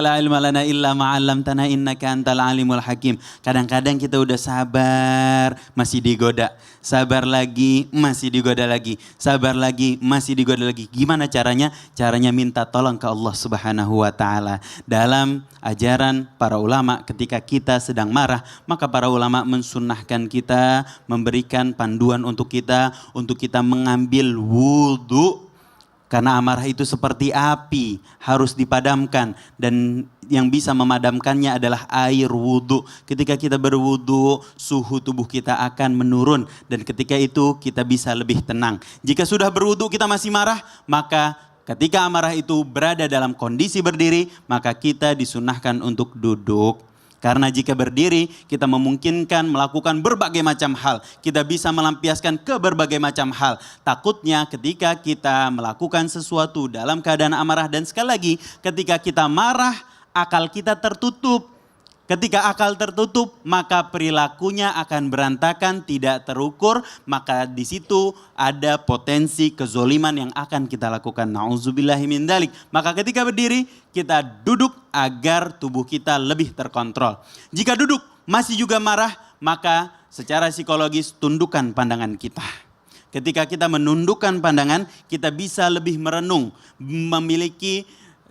La ilma lana illa ma'allamtana innaka antal alimul hakim. Kadang-kadang kita udah sabar, masih digoda. Sabar lagi, masih digoda lagi. Sabar lagi, masih digoda lagi. Gimana caranya? Caranya minta tolong ke Allah Subhanahu wa ta'ala. Dalam ajaran para ulama ketika kita sedang marah, maka para ulama mensunnahkan kita, memberikan panduan untuk kita mengambil wudhu. Karena amarah itu seperti api, harus dipadamkan. Dan yang bisa memadamkannya adalah air wudhu. Ketika kita berwudhu, suhu tubuh kita akan menurun. Dan ketika itu kita bisa lebih tenang. Jika sudah berwudhu kita masih marah, maka ketika amarah itu berada dalam kondisi berdiri, maka kita disunahkan untuk duduk. Karena jika berdiri kita memungkinkan melakukan berbagai macam hal. Kita bisa melampiaskan ke berbagai macam hal. Takutnya ketika kita melakukan sesuatu dalam keadaan amarah. Dan sekali lagi ketika kita marah akal kita tertutup. Ketika akal tertutup maka perilakunya akan berantakan, tidak terukur. Maka di situ ada potensi kezoliman yang akan kita lakukan. Na'udzubillahi min dzalik. Maka ketika berdiri kita duduk agar tubuh kita lebih terkontrol. Jika duduk masih juga marah, maka secara psikologis tundukkan pandangan kita. Ketika kita menundukkan pandangan, kita bisa lebih merenung, memiliki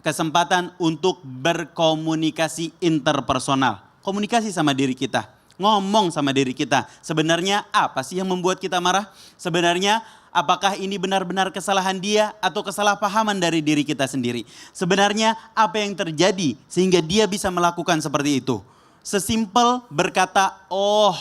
kesempatan untuk berkomunikasi interpersonal. Komunikasi sama diri kita, ngomong sama diri kita. Sebenarnya apa sih yang membuat kita marah? Sebenarnya apakah ini benar-benar kesalahan dia atau kesalahpahaman dari diri kita sendiri? Sebenarnya apa yang terjadi sehingga dia bisa melakukan seperti itu? Sesimpel berkata oh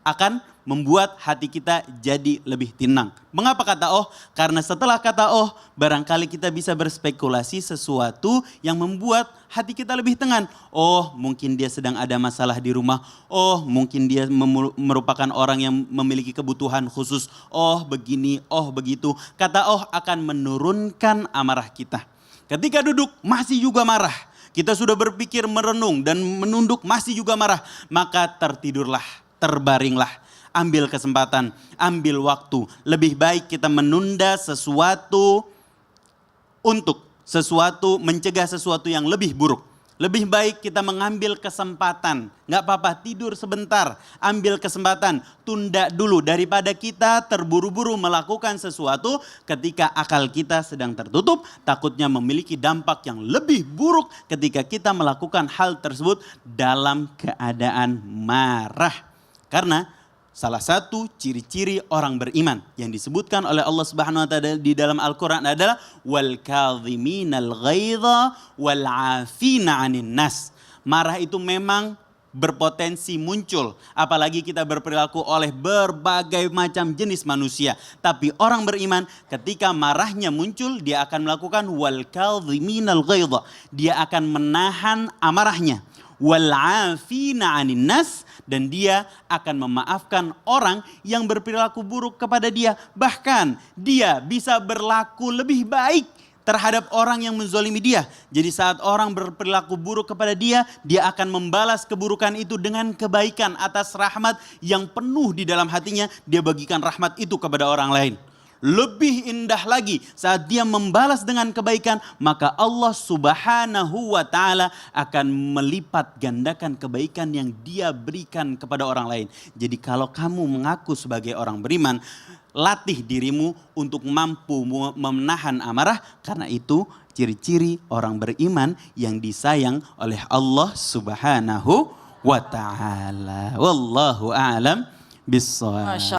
akan membuat hati kita jadi lebih tenang. Mengapa kata oh? Karena setelah kata oh, barangkali kita bisa berspekulasi sesuatu yang membuat hati kita lebih tenang. Oh, mungkin dia sedang ada masalah di rumah. Oh, mungkin dia merupakan orang yang memiliki kebutuhan khusus. Oh, begini, oh begitu. Kata oh akan menurunkan amarah kita. Ketika duduk masih juga marah. Kita sudah berpikir merenung dan menunduk masih juga marah. Maka tertidurlah, terbaringlah. Ambil kesempatan, ambil waktu. Lebih baik kita menunda sesuatu untuk sesuatu, mencegah sesuatu yang lebih buruk. Lebih baik kita mengambil kesempatan. Gak apa-apa, tidur sebentar. Ambil kesempatan, tunda dulu. Daripada kita terburu-buru melakukan sesuatu ketika akal kita sedang tertutup. Takutnya memiliki dampak yang lebih buruk ketika kita melakukan hal tersebut dalam keadaan marah. Karena salah satu ciri-ciri orang beriman yang disebutkan oleh Allah Subhanahu wa taala di dalam Al-Qur'an adalah wal kadhiminal ghaidha wal 'afina 'anil nas. Marah itu memang berpotensi muncul, apalagi kita berperilaku oleh berbagai macam jenis manusia. Tapi orang beriman ketika marahnya muncul dia akan melakukan wal kadhiminal ghaidha. Dia akan menahan amarahnya. Wal 'afina 'anil nas, dan dia akan memaafkan orang yang berperilaku buruk kepada dia. Bahkan dia bisa berlaku lebih baik terhadap orang yang menzolimi dia. Jadi saat orang berperilaku buruk kepada dia, dia akan membalas keburukan itu dengan kebaikan atas rahmat yang penuh di dalam hatinya. Dia bagikan rahmat itu kepada orang lain. Lebih indah lagi saat dia membalas dengan kebaikan, maka Allah Subhanahu wa ta'ala akan melipat gandakan kebaikan yang dia berikan kepada orang lain. Jadi kalau kamu mengaku sebagai orang beriman, latih dirimu untuk mampu menahan amarah. Karena itu ciri-ciri orang beriman yang disayang oleh Allah Subhanahu wa ta'ala. Wallahu a'lam bissawab.